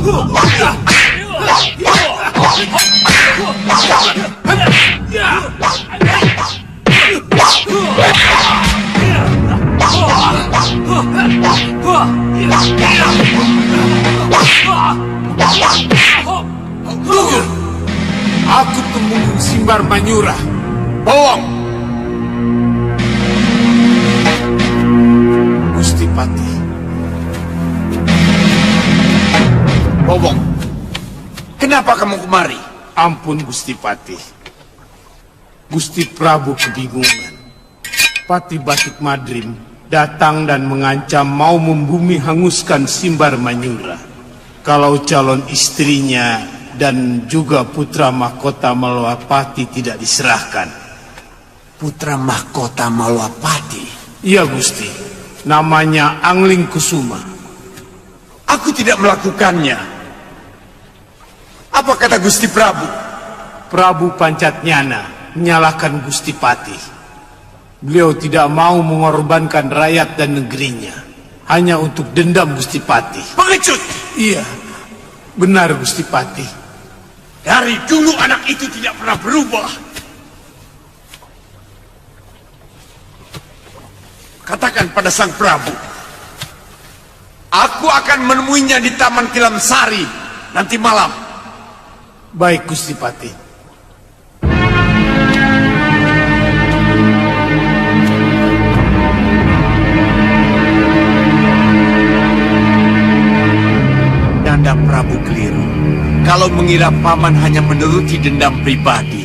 Tunggu! Aku temunggung Simbar Manyura. Bohong! Gusti Patih. Bohong. Kenapa kamu kemari? Ampun Gusti Patih. Gusti Prabu kebingungan. Patih Batik Madrim datang dan mengancam mau membumi hanguskan Simbar Manyura. Kalau calon istrinya dan juga putra mahkota Malwapati tidak diserahkan. Putra mahkota Malwapati? Iya Gusti, namanya Angling Kusuma. Aku tidak melakukannya. Apa kata Gusti Prabu? Prabu Pancatnyana menyalahkan Gusti Patih. Beliau tidak mau mengorbankan rakyat dan negerinya hanya untuk dendam Gusti Patih. Pengecut! Iya, benar Gusti Patih. Dari dulu anak itu tidak pernah berubah. Katakan pada Sang Prabu, aku akan menemuinya di Taman Kilamsari nanti malam. Baik Gusti Patih. Nanda Prabu keliru kalau mengira paman hanya menuruti dendam pribadi.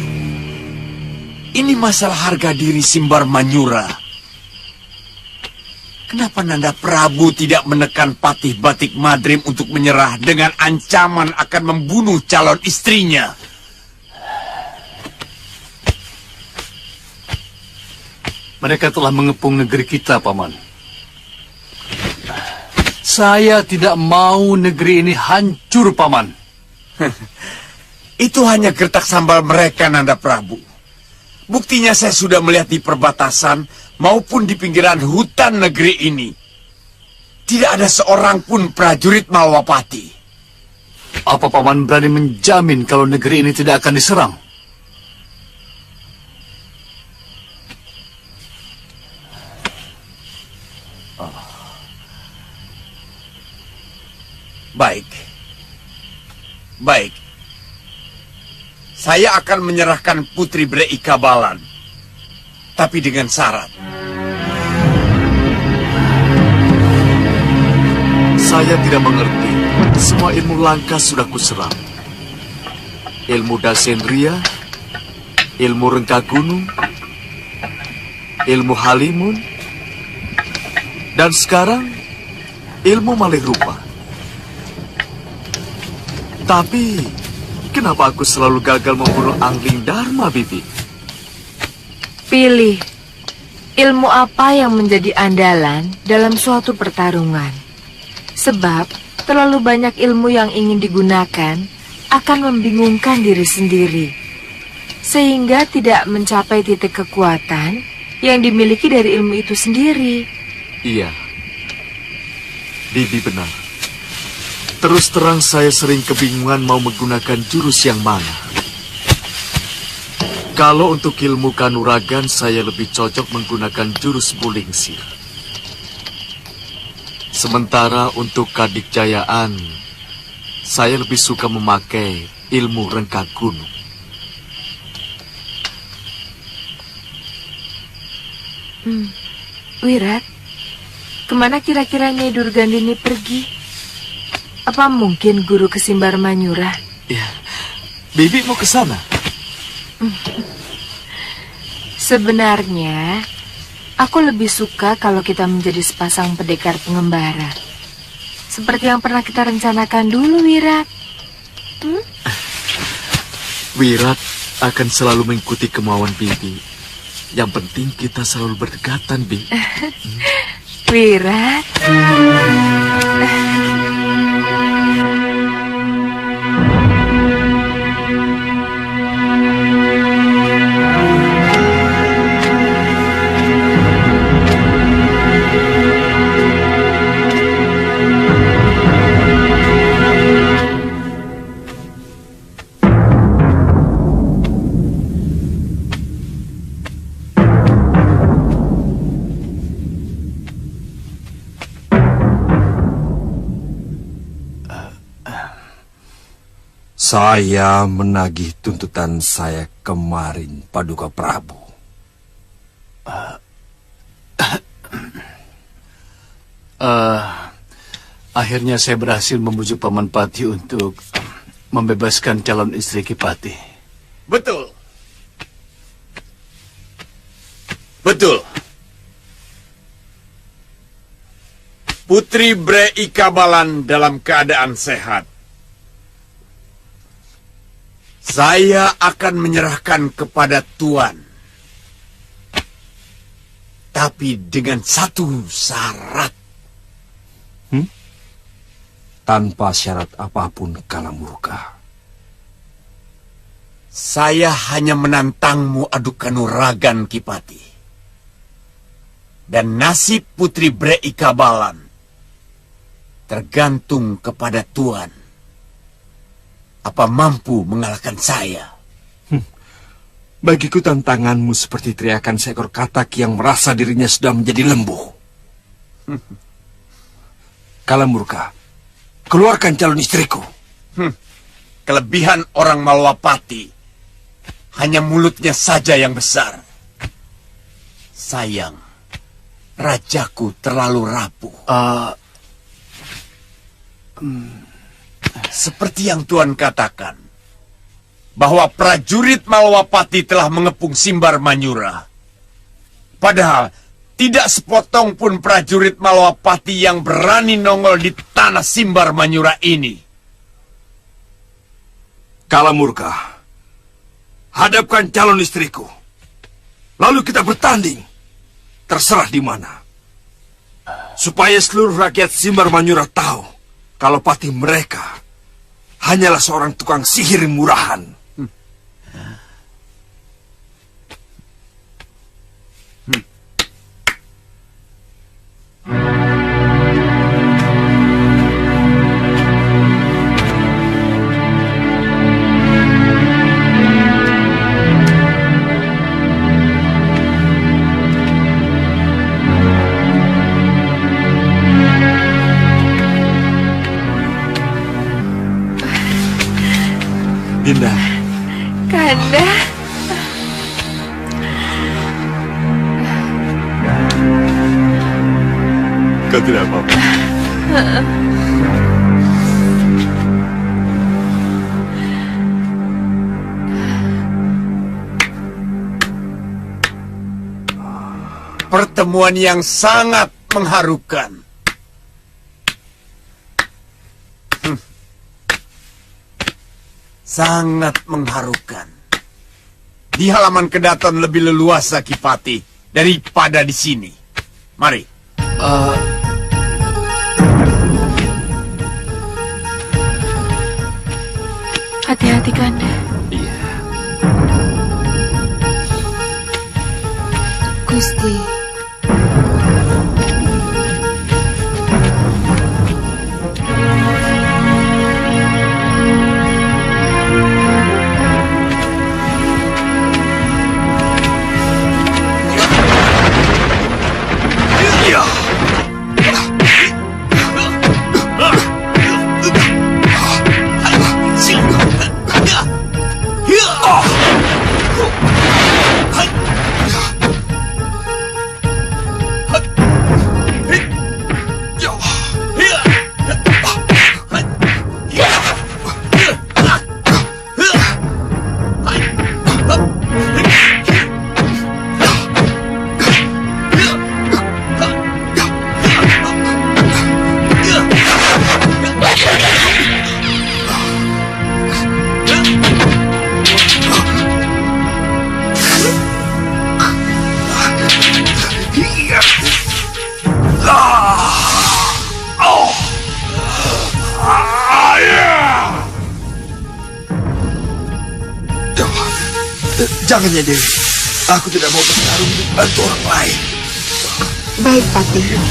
Ini masalah harga diri Simbar Manyura. Kenapa Nanda Prabu tidak menekan Patih Batik Madrim untuk menyerah dengan ancaman akan membunuh calon istrinya? Mereka telah mengepung negeri kita, Paman. Saya tidak mau negeri ini hancur, Paman. Itu hanya gertak sambal mereka, Nanda Prabu. Buktinya saya sudah melihat di perbatasan maupun di pinggiran hutan negeri ini. Tidak ada seorang pun prajurit Malwapati. Apa Paman berani menjamin kalau negeri ini tidak akan diserang? Baik. Baik. Saya akan menyerahkan Putri Brei Kabalan. Tapi dengan syarat. Saya tidak mengerti. Semua ilmu langka sudah kuserap. Ilmu Dasendria, ilmu Rengka Gunung, ilmu Halimun, dan sekarang ilmu Malih Rupa. Tapi, kenapa aku selalu gagal membunuh Angling Dharma, Bibi? Pilih, ilmu apa yang menjadi andalan dalam suatu pertarungan. Sebab, terlalu banyak ilmu yang ingin digunakan akan membingungkan diri sendiri. Sehingga tidak mencapai titik kekuatan yang dimiliki dari ilmu itu sendiri. Iya, Bibi benar. Terus terang saya sering kebingungan mau menggunakan jurus yang mana. Kalau untuk ilmu kanuragan saya lebih cocok menggunakan jurus Bulingsir. Sementara untuk kadikjayaan, saya lebih suka memakai ilmu Rengka Gunung. Wirat, kemana kira-kira Nyai Durgandini pergi? Apa mungkin guru ke Simbar Manyura? Ya, Bibi mau ke sana. Sebenarnya, aku lebih suka kalau kita menjadi sepasang pendekar pengembara. Seperti yang pernah kita rencanakan dulu, Wirat. Wirat akan selalu mengikuti kemauan Bibi. Yang penting kita selalu berdekatan, Bi. Wirat. Saya menagih tuntutan saya kemarin, Paduka Prabu. Akhirnya saya berhasil membujuk Paman Pati untuk membebaskan calon istri Ki Pati. Betul. Betul. Putri Bre Ikabalan dalam keadaan sehat. Saya akan menyerahkan kepada Tuan. Tapi dengan satu syarat. Tanpa syarat apapun, Kalamurka. Saya hanya menantangmu adu kanuragan, Ki Pati. Dan nasib Putri Bre Ikabalan tergantung kepada Tuan. Apa mampu mengalahkan saya? Bagiku tantanganmu seperti teriakan seekor katak yang merasa dirinya sudah menjadi lembu. Kalamurka, keluarkan calon istriku. Kelebihan orang Malwapati hanya mulutnya saja yang besar. Sayang, rajaku terlalu rapuh. Seperti yang Tuan katakan, bahwa prajurit Malwapati telah mengepung Simbar Manyura. Padahal tidak sepotong pun prajurit Malwapati yang berani nongol di tanah Simbar Manyura ini. Kalamurka, hadapkan calon istriku. Lalu kita bertanding. Terserah di mana. Supaya seluruh rakyat Simbar Manyura tahu kalau patih mereka hanyalah seorang tukang sihir murahan. Dinda. Kanda. Kau tidak apa-apa. Pertemuan yang sangat mengharukan. Sangat mengharukan. Di halaman Kedaton lebih leluasa, Ki Pati, daripada di sini. Mari. Hati-hati, Kanda. Iya. Gusti. Jangan ya, Dewi. Aku tidak mau bertarung untuk bantu orang lain. Baik, Pati. Kanda.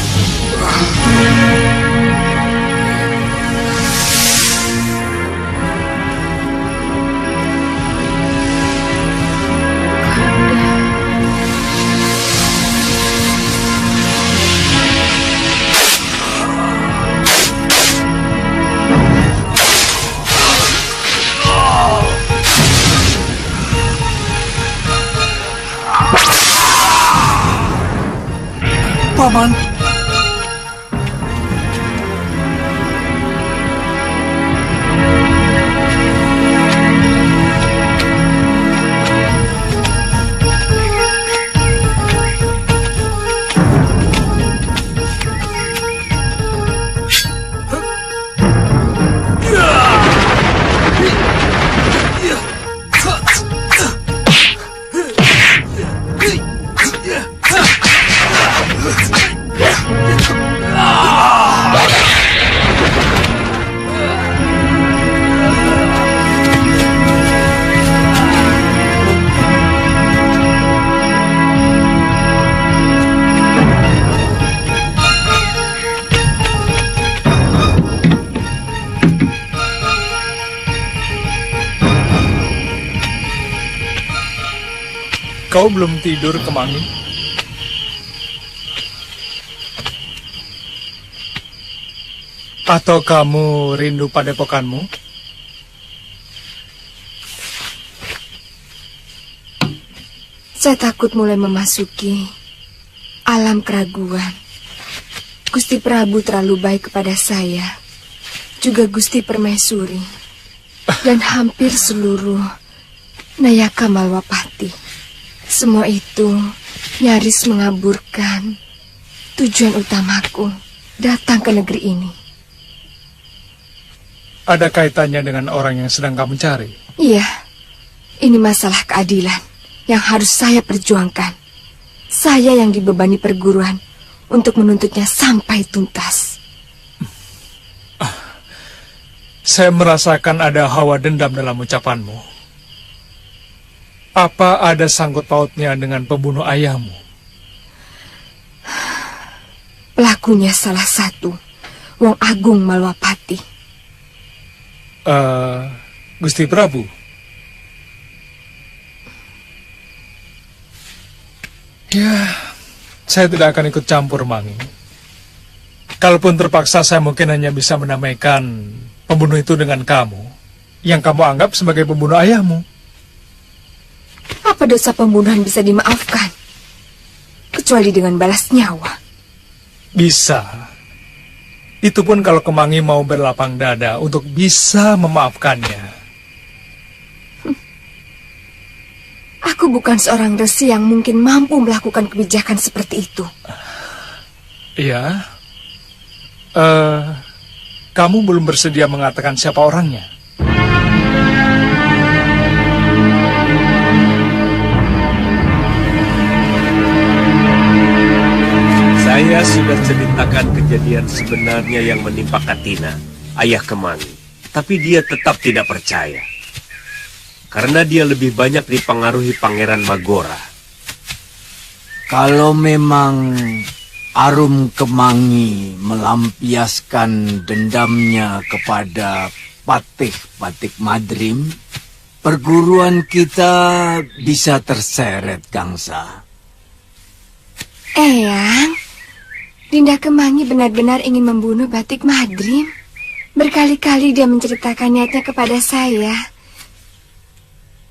Paman. Kau belum tidur, Kemangi? Atau kamu rindu padepokanmu? Saya takut mulai memasuki alam keraguan. Gusti Prabu terlalu baik kepada saya, juga Gusti Permaisuri, dan hampir seluruh Nayaka Malwapati. Semua itu nyaris mengaburkan tujuan utamaku datang ke negeri ini. Ada kaitannya dengan orang yang sedang kamu cari? Iya, ini masalah keadilan yang harus saya perjuangkan. Saya yang dibebani perguruan untuk menuntutnya sampai tuntas. Saya merasakan ada hawa dendam dalam ucapanmu. Apa ada sangkut pautnya dengan pembunuh ayahmu? Pelakunya salah satu Wong Agung Malwapati. Gusti Prabu. Ya, saya tidak akan ikut campur, Mangi. Kalaupun terpaksa, saya mungkin hanya bisa menamaikan pembunuh itu dengan kamu, yang kamu anggap sebagai pembunuh ayahmu. Apa dosa pembunuhan bisa dimaafkan? Kecuali dengan balas nyawa. Bisa. Itu pun kalau Kemangi mau berlapang dada untuk bisa memaafkannya. Aku bukan seorang resi yang mungkin mampu melakukan kebijakan seperti itu. Iya. Kamu belum bersedia mengatakan siapa orangnya? Saya sudah ceritakan kejadian sebenarnya yang menimpa Katina, ayah Kemangi. Tapi dia tetap tidak percaya. Karena dia lebih banyak dipengaruhi Pangeran Magora. Kalau memang Arum Kemangi melampiaskan dendamnya kepada Patih Madrim, perguruan kita bisa terseret, Gangsa. Eyang, Dinda Kemangi benar-benar ingin membunuh Batik Madrim. Berkali-kali dia menceritakan niatnya kepada saya.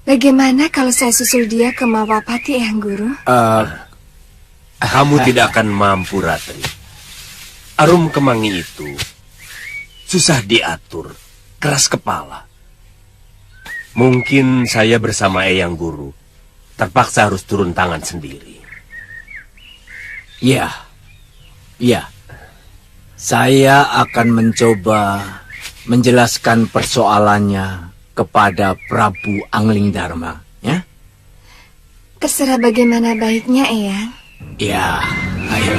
Bagaimana kalau saya susul dia ke Malwapati, Eyang Guru? Kamu tidak akan mampu, Ratri. Arum Kemangi itu susah diatur, keras kepala. Mungkin saya bersama Eyang Guru terpaksa harus turun tangan sendiri. Ya, saya akan mencoba menjelaskan persoalannya kepada Prabu Angling Dharma, ya? Terserah bagaimana baiknya, Eyang. Ya, ayo.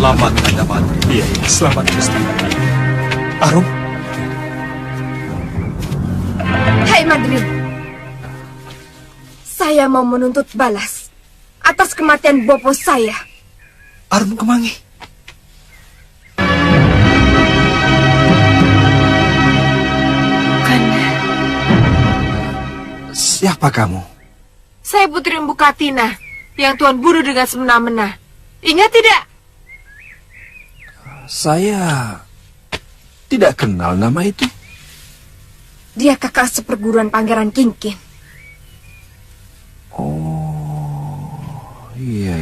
Selamat, Kanda Madrim. Iya, selamat Gusti. Arum, Hai Madrim, saya mau menuntut balas atas kematian bopo saya. Arum Kemangi. Kanda, Siapa kamu? saya Putri Empu Katina yang Tuan bunuh dengan semena-mena. Ingat tidak? Saya tidak kenal nama itu. Dia kakak seperguruan Pangeran Kingkin. Oh, iya.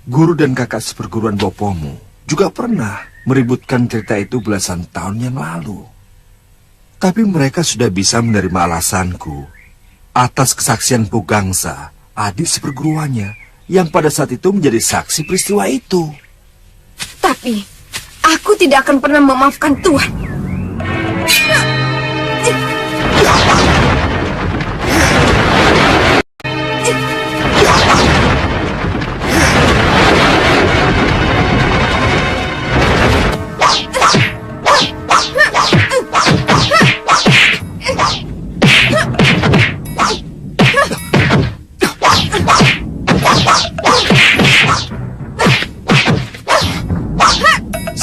Guru dan kakak seperguruan bopomu juga pernah meributkan cerita itu belasan tahun yang lalu. Tapi mereka sudah bisa menerima alasanku atas kesaksian Pugangsa, adik seperguruannya, yang pada saat itu menjadi saksi peristiwa itu. Tapi aku tidak akan pernah memaafkan Tuhan.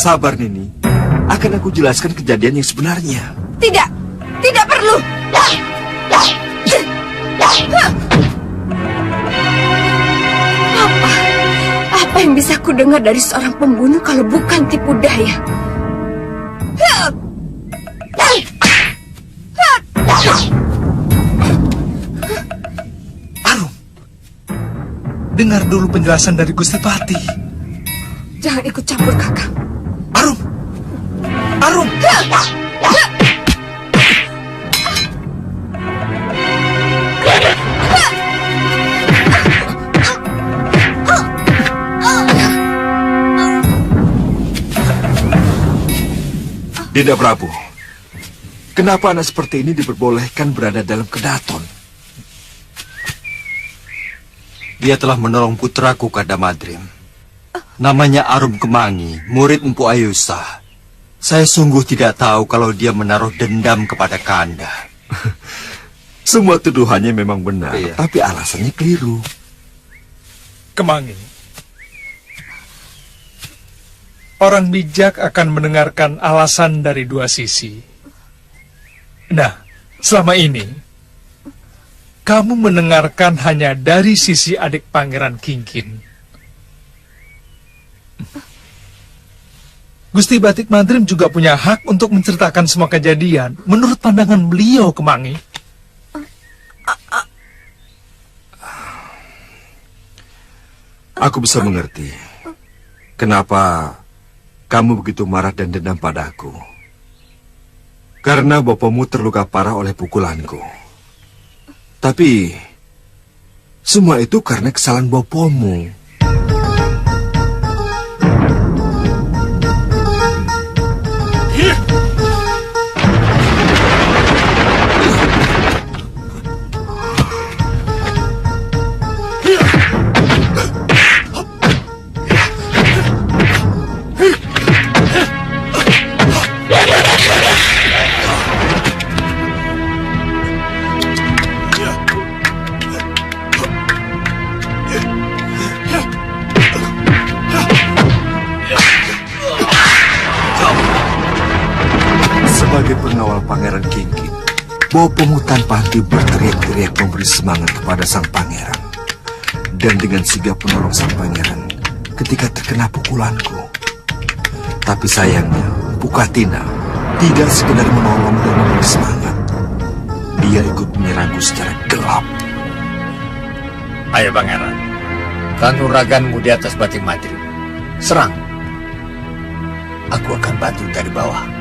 Sabar, Nini. Akan aku jelaskan kejadian yang sebenarnya. Tidak, tidak perlu. Apa yang bisa ku dengar dari seorang pembunuh kalau bukan tipu daya? Arum, dengar dulu penjelasan dari Gusti Pati. Jangan ikut campur, Kakang. Arum, Arum. Dinda Prabu, kenapa anak seperti ini diperbolehkan berada dalam kedaton? Dia telah menolong putraku, Kanda Madrim. Namanya Arum Kemangi, murid Empu Ayusa. Saya sungguh tidak tahu kalau dia menaruh dendam kepada Kanda. Semua tuduhannya memang benar, tapi alasannya keliru. Kemangi, orang bijak akan mendengarkan alasan dari dua sisi. Nah, selama ini kamu mendengarkan hanya dari sisi adik Pangeran Kingkin. Gusti Batik Madrim juga punya hak untuk menceritakan semua kejadian menurut pandangan beliau, Kemangi. Aku bisa mengerti kenapa kamu begitu marah dan dendam padaku. Karena bapamu terluka parah oleh pukulanku. Tapi semua itu karena kesalahan bapamu. Sebagai pengawal Pangeran Kingkin, bapamu tanpa henti berteriak-teriak memberi semangat kepada sang pangeran. Dan dengan sigap menolong sang pangeran ketika terkena pukulanku. Tapi sayangnya, Pukatina tidak sekedar menolong dan memberi semangat. Dia ikut menyerangku secara gelap. Ayo Pangeran, kanuraganmu di atas Batik Madrim. Serang. Aku akan bantu dari bawah.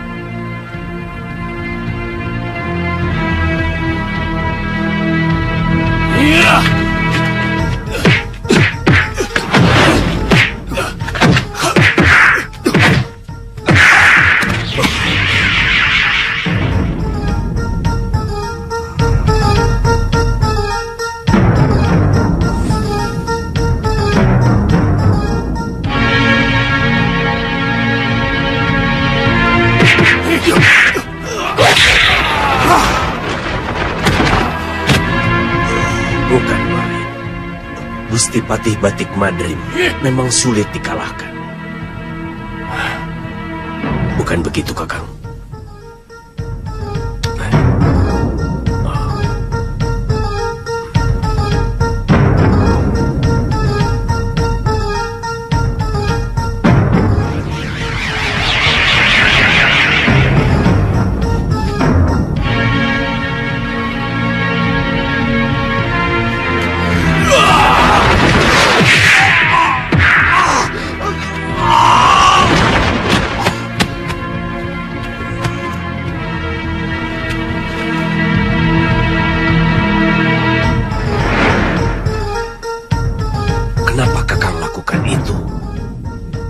Gusti Patih Batik Madrim memang sulit dikalahkan. Bukan begitu, Kakang?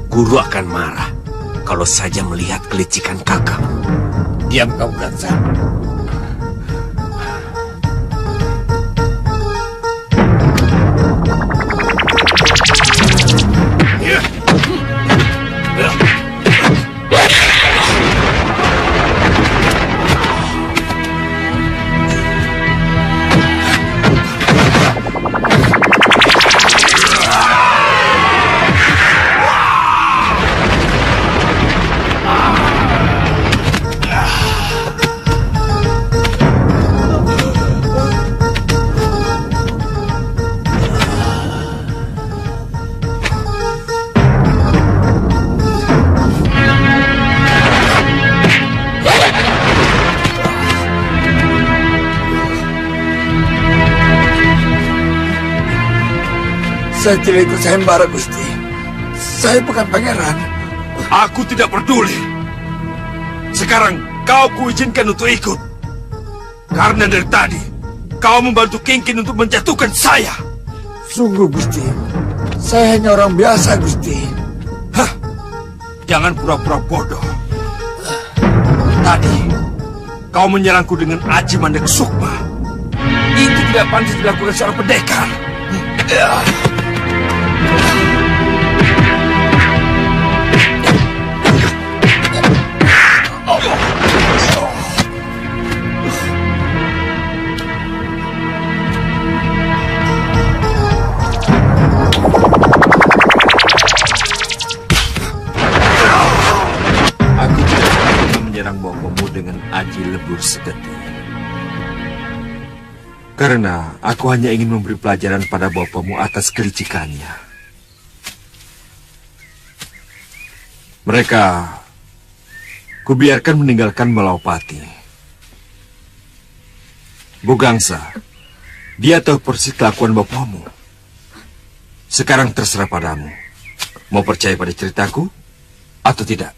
Guru akan marah kalau saja melihat kelicikan Kakang. Diam kau, Gansa. Saya tidak ikut sayembara, Gusti. Saya bukan pangeran. Aku tidak peduli. Sekarang kau kuizinkan untuk ikut. Karena dari tadi kau membantu Kingkin untuk menjatuhkan saya. Sungguh, Gusti. Saya hanya orang biasa, Gusti. Hah? Jangan pura-pura bodoh. Tadi kau menyerangku dengan Aji Mandek Sukma. Itu tidak pantas dilakukan seorang pendekar. Aku tidak akan menyerang bopomu dengan aji lebur segeti. Karena aku hanya ingin memberi pelajaran pada bopomu atas kelicikannya. Mereka kubiarkan meninggalkan Malaupati. Bugangsa, dia tahu persis kelakuan bopomu. Sekarang terserah padamu. Mau percaya pada ceritaku atau tidak?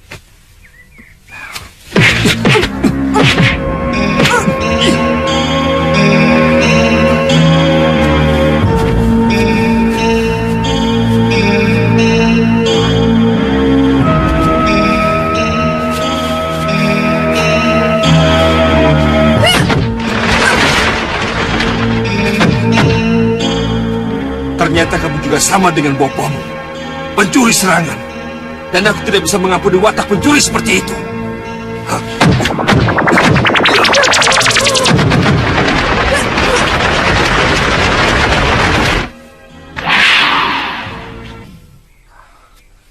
Ternyata kamu juga sama dengan bopomu, pencuri serangan. Dan aku tidak bisa mengampuni watak pencuri seperti itu.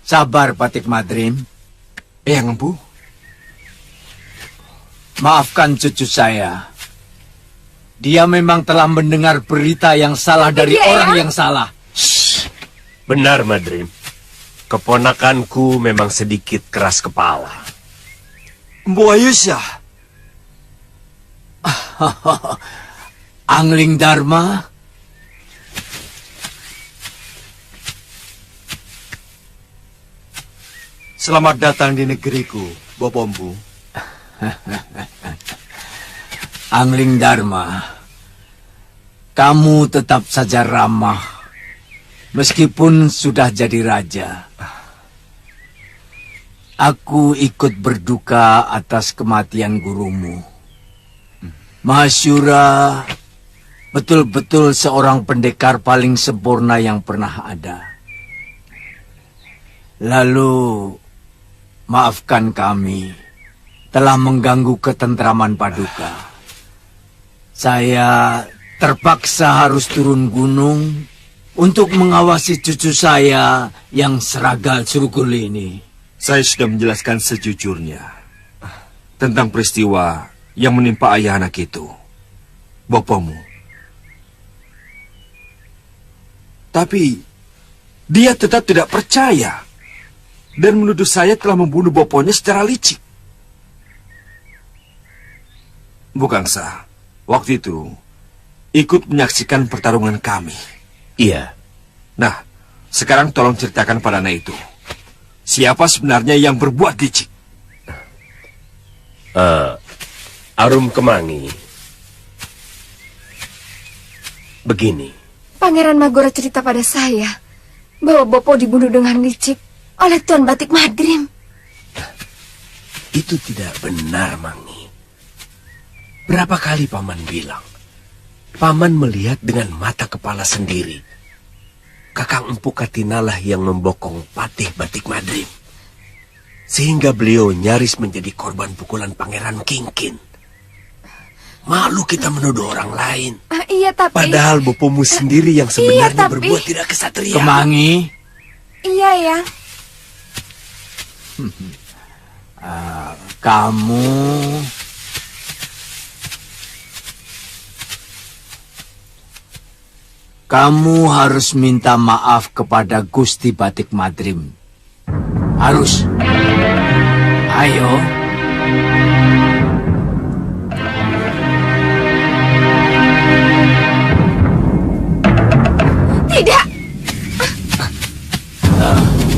Sabar, Patik Madrim. Eyang Empu. Maafkan cucu saya. Dia memang telah mendengar berita yang salah dari orang yang salah. Benar, Madrim. Keponakanku memang sedikit keras kepala. Mbu Ayusah. Angling Dharma. Selamat datang di negeriku, Bopombu. Angling Dharma, kamu tetap saja ramah, meskipun sudah jadi raja. Aku ikut berduka atas kematian gurumu. Mahasyura betul-betul seorang pendekar paling sempurna yang pernah ada. Lalu, maafkan kami telah mengganggu ketentraman Paduka. Saya terpaksa harus turun gunung untuk mengawasi cucu saya yang seragal surgul ini. Saya sudah menjelaskan sejujurnya tentang peristiwa yang menimpa ayah anak itu, Bopomu. Tapi dia tetap tidak percaya dan menuduh saya telah membunuh Boponya secara licik. Bukangsa, waktu itu ikut menyaksikan pertarungan kami. Iya. Nah, sekarang tolong ceritakan pada anak itu, siapa sebenarnya yang berbuat licik? Arum Kemangi. Begini. Pangeran Magora cerita pada saya bahwa Bopo dibunuh dengan licik oleh Tuan Batik Madrim. Itu tidak benar, Mangi. Berapa kali Paman bilang, Paman melihat dengan mata kepala sendiri. Kakang Empu Katinalah yang membokong Patih Batik Madrim. Sehingga beliau nyaris menjadi korban pukulan Pangeran Kingkin. Malu kita menuduh orang lain. Iya, tapi... Padahal Bopomu sendiri yang sebenarnya tapi... berbuat tidak kesatria. Kemangi. Iya, ya. Kamu harus minta maaf kepada Gusti Batik Madrim. Harus. Ayo. Tidak.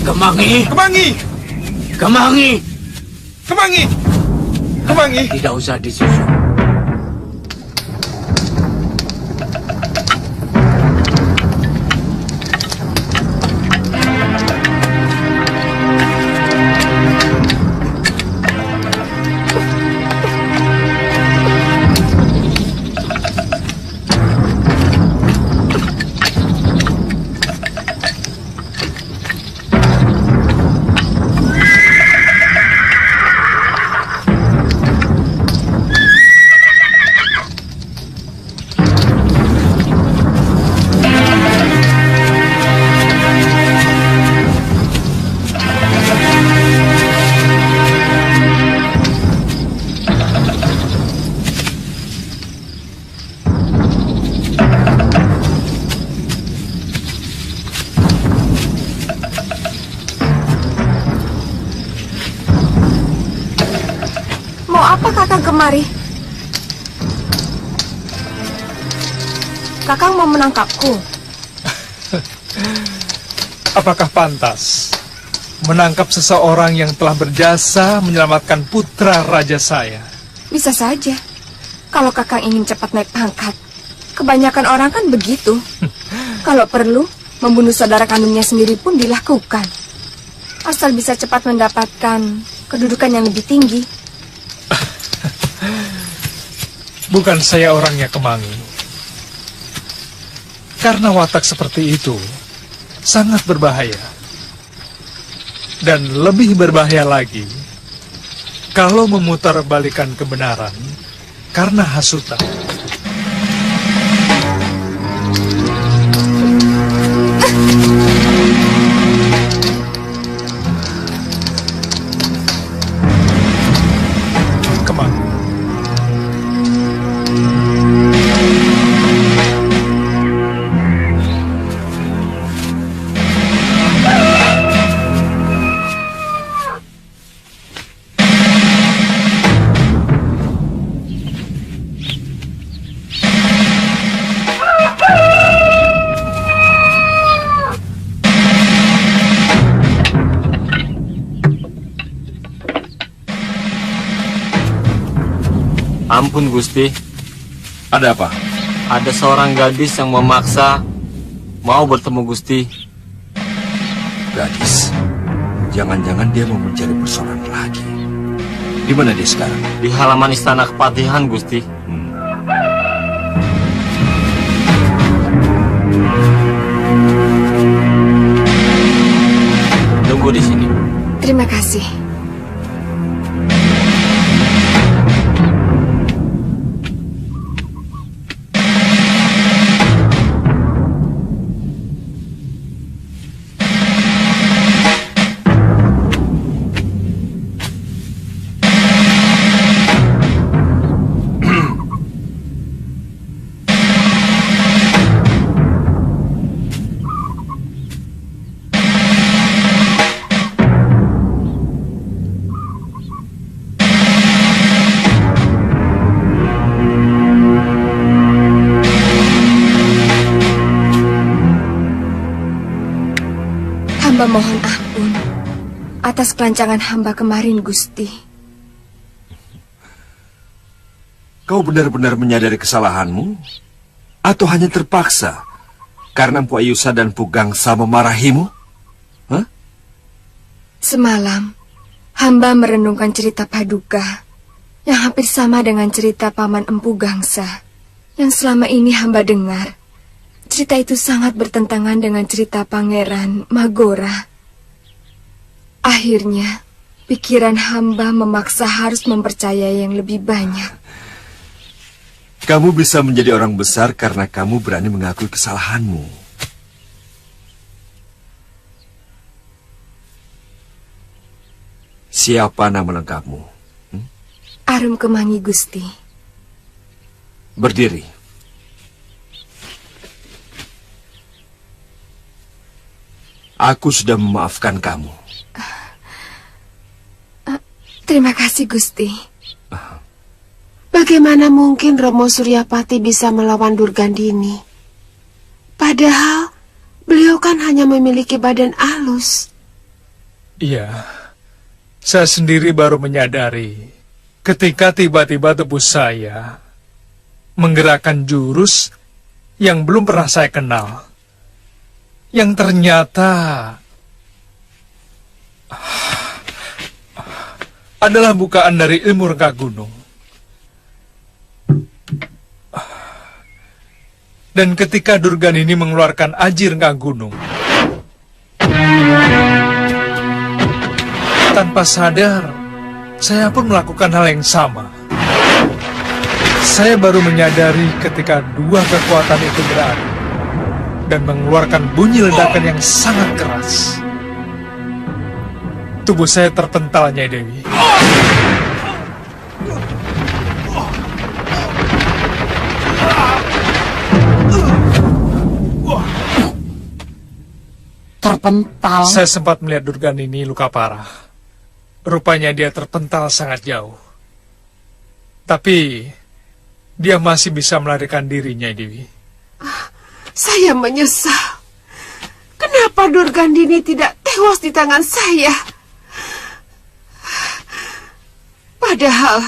Kemangi. Kemangi. Kemangi. Kemangi. Kemangi. Tidak usah disusun. Kemari. Kakang mau menangkapku. Apakah pantas menangkap seseorang yang telah berjasa menyelamatkan putra raja saya? Bisa saja. Kalau Kakang ingin cepat naik pangkat. Kebanyakan orang kan begitu. Kalau perlu, membunuh saudara kandungnya sendiri pun dilakukan. Asal bisa cepat mendapatkan kedudukan yang lebih tinggi. Bukan saya orangnya Kemangi. Karena watak seperti itu sangat berbahaya. Dan lebih berbahaya lagi kalau memutarbalikan kebenaran karena hasutan. Ampun Gusti. Ada apa? Ada seorang gadis yang memaksa mau bertemu Gusti. Gadis? Jangan-jangan dia mau mencari persoalan lagi. Di mana dia sekarang? Di halaman istana Kepatihan, Gusti. Tunggu di sini. Terima kasih. Hamba mohon ampun atas kelancangan hamba kemarin, Gusti. Kau benar-benar menyadari kesalahanmu? Atau hanya terpaksa karena Empu Ayusa dan Empu Gangsa memarahimu? Hah? Semalam, hamba merenungkan cerita Paduka yang hampir sama dengan cerita Paman Empu Gangsa yang selama ini hamba dengar. Cerita itu sangat bertentangan dengan cerita Pangeran Magora. Akhirnya, pikiran hamba memaksa harus mempercayai yang lebih banyak. Kamu bisa menjadi orang besar karena kamu berani mengakui kesalahanmu. Siapa nama lengkapmu? Arum Kemangi, Gusti. Berdiri. Aku sudah memaafkan kamu. Terima kasih, Gusti. Bagaimana mungkin Romo Suryapati bisa melawan Durgandini? Padahal beliau kan hanya memiliki badan halus. Iya, saya sendiri baru menyadari ketika tiba-tiba tubuh saya menggerakkan jurus yang belum pernah saya kenal. Yang ternyata adalah bukaan dari ilmu rengga gunung. Dan ketika Durgandini mengeluarkan aji rengga gunung, tanpa sadar, saya pun melakukan hal yang sama. Saya baru menyadari ketika dua kekuatan itu beradu dan mengeluarkan bunyi ledakan yang sangat keras. Tubuh saya terpental, Nyai Dewi. Terpental? Saya sempat melihat Durgandini luka parah. Rupanya dia terpental sangat jauh. Tapi dia masih bisa melarikan diri, Nyai Dewi. Saya menyesal. Kenapa Durgandini tidak tewas di tangan saya? Padahal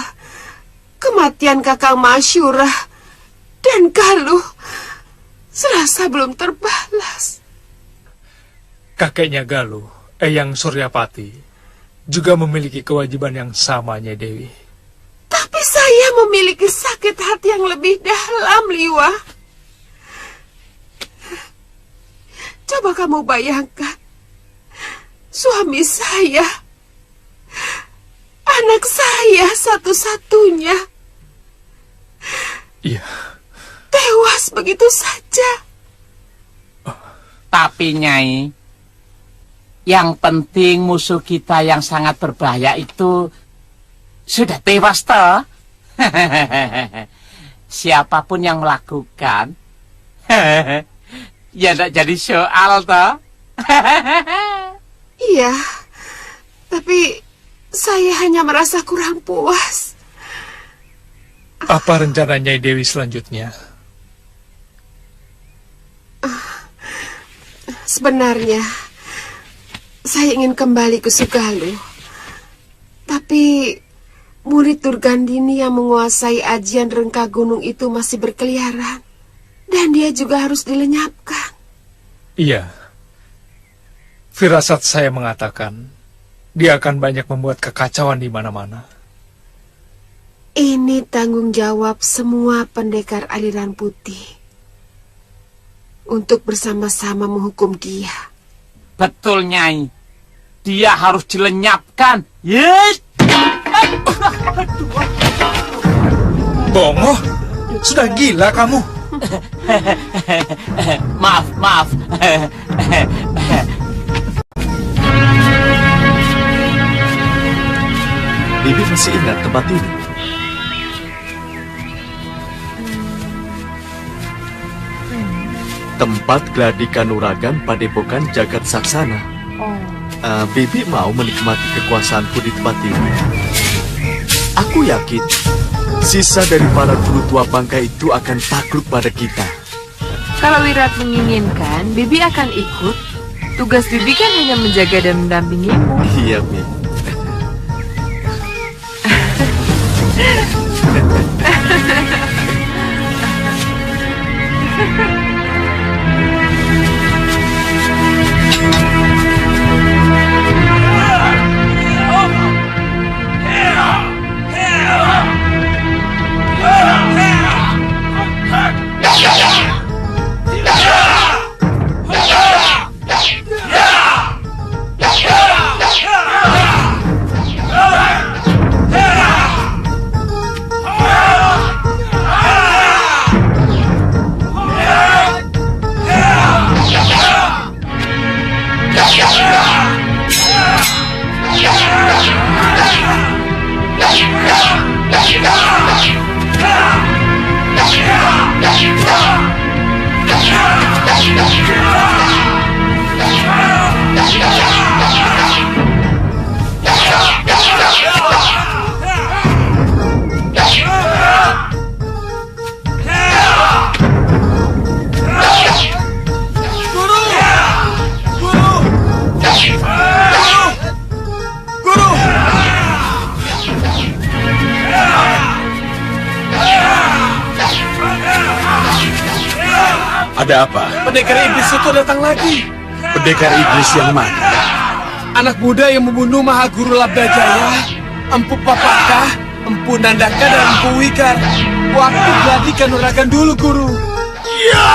kematian Kakang Masyurah dan Galuh serasa belum terbalas. Kakeknya Galuh, Eyang Suryapati, juga memiliki kewajiban yang sama, Nyai Dewi. Tapi saya memiliki sakit hati yang lebih dalam, Liwa. Coba kamu bayangkan, suami saya, anak saya satu-satunya, iya, tewas begitu saja. Tapi Nyai, yang penting musuh kita yang sangat berbahaya itu sudah tewas toh. Siapapun yang melakukan, ya tidak jadi soal toh. Iya, tapi saya hanya merasa kurang puas. Apa rencana Nyai Dewi selanjutnya? Sebenarnya saya ingin kembali ke Sugaluh. Tapi murid Durgandini yang menguasai ajian rengka gunung itu masih berkeliaran. Dan dia juga harus dilenyapkan. Iya. Firasat saya mengatakan dia akan banyak membuat kekacauan di mana-mana. Ini tanggung jawab semua pendekar aliran putih untuk bersama-sama menghukum dia. Betul, Nyai. Dia harus dilenyapkan. Yes. Bongo, sudah gila kamu. Maaf. Bibi masih ingat tempat ini? Tempat gladi kanuragan padepokan Jagat Saksana. Bibi mau menikmati kekuasaanku di tempat ini. Aku yakin sisa dari para guru tua bangka itu akan takluk pada kita. Kalau Wirat menginginkan, Bibi akan ikut. Tugas Bibi kan hanya menjaga dan mendampingimu. Iya, Mi. Ada apa? Pendekar iblis itu datang lagi. Pendekar iblis yang mana? Anak muda yang membunuh Mahaguru Labdajaya, Empu Papaka, Empu Nandaka, dan Empu Wikar. Waktu gladi kanuragan dulu, Guru. Ya!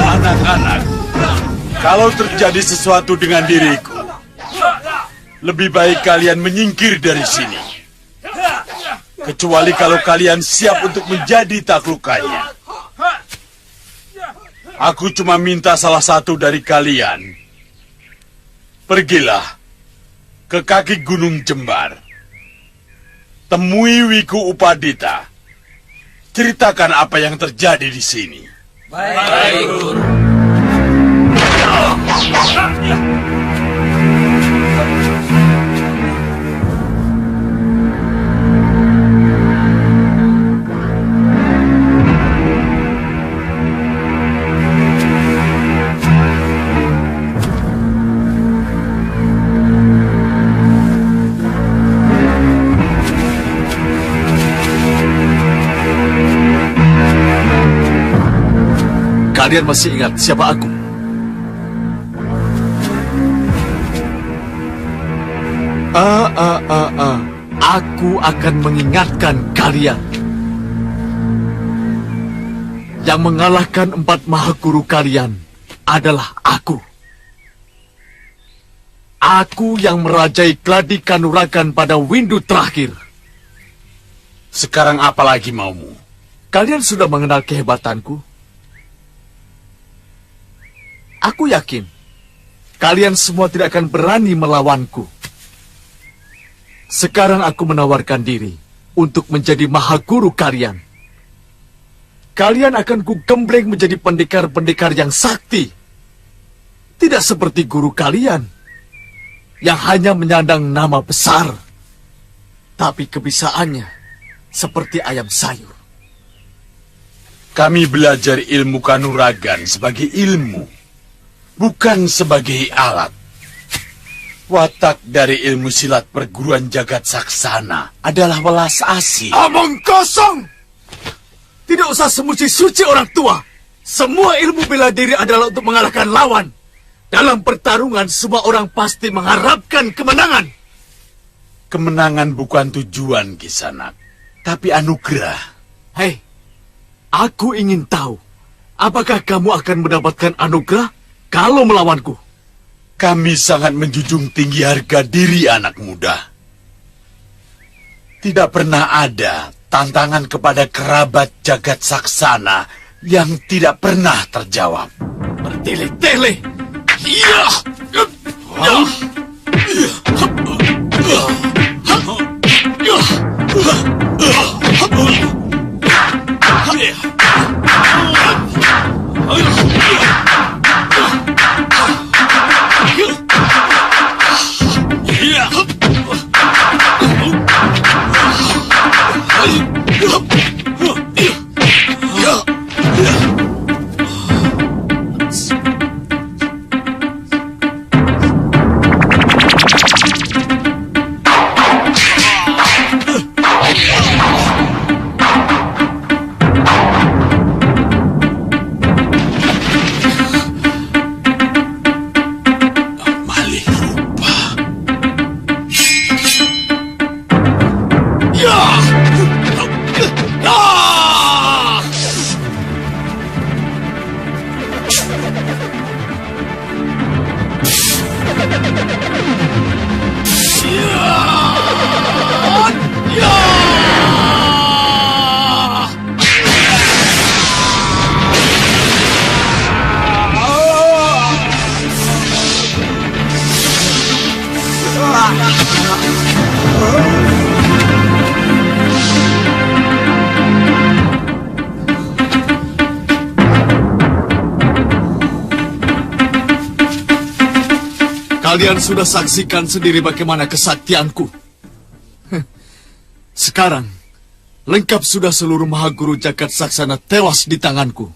Anak-anak, kalau terjadi sesuatu dengan diriku, lebih baik kalian menyingkir dari sini. Kecuali kalau kalian siap untuk menjadi taklukannya. Aku cuma minta salah satu dari kalian. Pergilah ke kaki Gunung Jembar. Temui Wiku Upadita. Ceritakan apa yang terjadi di sini. Baik, Guru. Kalian masih ingat siapa aku? Aku akan mengingatkan kalian. Yang mengalahkan 4 mahaguru kalian adalah aku. Aku yang merajai gladi kanuragan pada windu terakhir. Sekarang apa lagi maumu? Kalian sudah mengenal kehebatanku. Aku yakin kalian semua tidak akan berani melawanku. Sekarang aku menawarkan diri untuk menjadi mahaguru kalian. Kalian akan kugembleng menjadi pendekar-pendekar yang sakti. Tidak seperti guru kalian yang hanya menyandang nama besar, tapi kebisaannya seperti ayam sayur. Kami belajar ilmu kanuragan sebagai ilmu, bukan sebagai alat. Watak dari ilmu silat perguruan Jagat Saksana adalah welas asih. Omong kosong! Tidak usah semuci-suci orang tua. Semua ilmu bela diri adalah untuk mengalahkan lawan. Dalam pertarungan, semua orang pasti mengharapkan kemenangan. Kemenangan bukan tujuan, Kisanak, tapi anugerah. Hei, aku ingin tahu, apakah kamu akan mendapatkan anugerah kalau melawanku? Kami sangat menjunjung tinggi harga diri anak muda. Tidak pernah ada tantangan kepada kerabat jagat saksana yang tidak pernah terjawab. Bertele-tele. Iya. Kalian sudah saksikan sendiri bagaimana kesaktianku. Sekarang, lengkap sudah seluruh Mahaguru Jagat Saksana tewas di tanganku.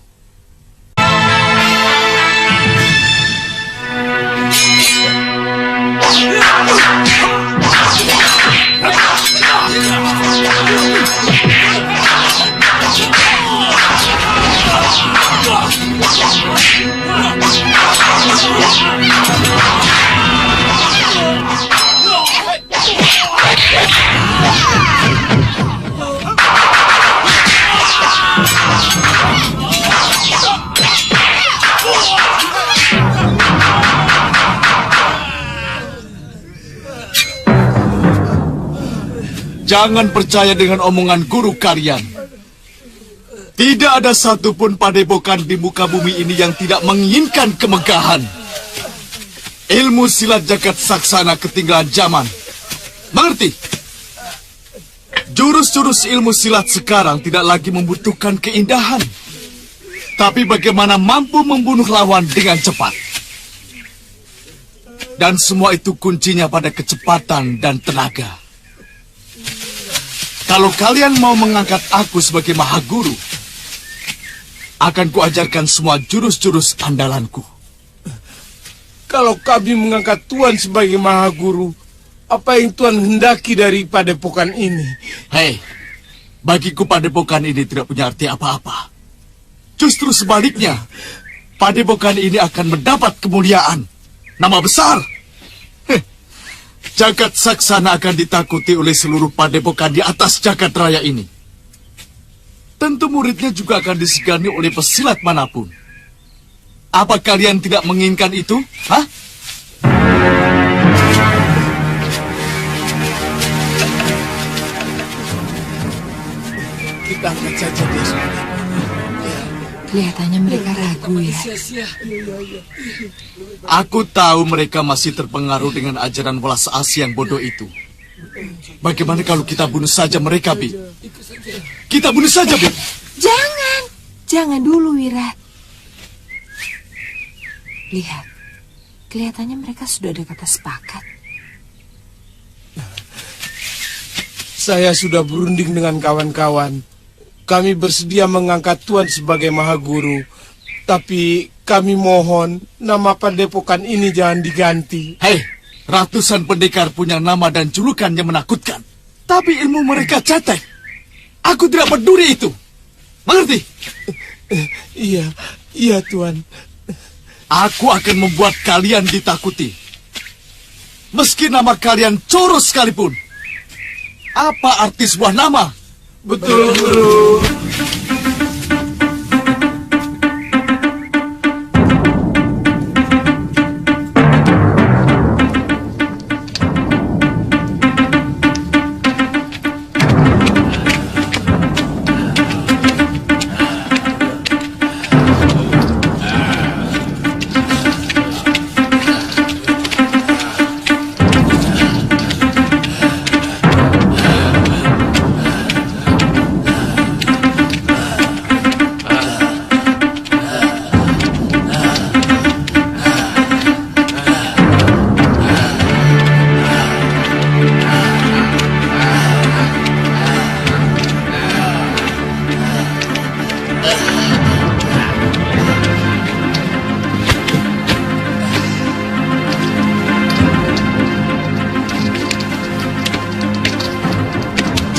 Jangan percaya dengan omongan guru kalian. Tidak ada satupun padepokan di muka bumi ini yang tidak menginginkan kemegahan. Ilmu silat jagat saksana ketinggalan zaman. Mengerti? Jurus-jurus ilmu silat sekarang tidak lagi membutuhkan keindahan, tapi bagaimana mampu membunuh lawan dengan cepat. Dan semua itu kuncinya pada kecepatan dan tenaga. Kalau kalian mau mengangkat aku sebagai Mahaguru, akan kuajarkan semua jurus-jurus andalanku. Kalau kami mengangkat Tuan sebagai Mahaguru, apa yang Tuan hendaki dari padepokan ini? Hei, bagiku padepokan ini tidak punya arti apa-apa. Justru sebaliknya, padepokan ini akan mendapat kemuliaan, nama besar. Jagat saksana akan ditakuti oleh seluruh padepokan di atas jagat raya ini. Tentu muridnya juga akan disegani oleh pesilat manapun. Apa kalian tidak menginginkan itu? Hah? Kita angkat saja dia sebentar. Kelihatannya mereka ragu ya. Aku tahu mereka masih terpengaruh dengan ajaran welas asih yang bodoh itu. Bagaimana kalau kita bunuh saja mereka, Bi? Kita bunuh saja, Bi. Jangan dulu, Wirat. Lihat, kelihatannya mereka sudah ada kata sepakat. Saya sudah berunding dengan kawan-kawan. Kami bersedia mengangkat Tuan sebagai Mahaguru, tapi kami mohon nama padepokan ini jangan diganti. Hei, ratusan pendekar punya nama dan julukan yang menakutkan, tapi ilmu mereka cetek. Aku tidak peduli itu. Mengerti? Iya Tuan. Aku akan membuat kalian ditakuti. Meski nama kalian Coro sekalipun. Apa arti sebuah nama? Betul, Guru.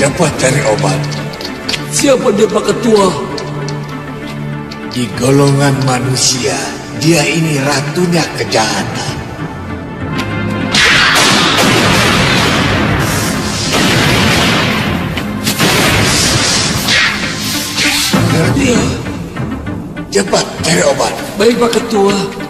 Cepat cari obat. Siapa dia Pak Ketua? Di golongan manusia, dia ini ratunya kejahatan. Ngerti? Cepat cari obat. Baik Pak Ketua.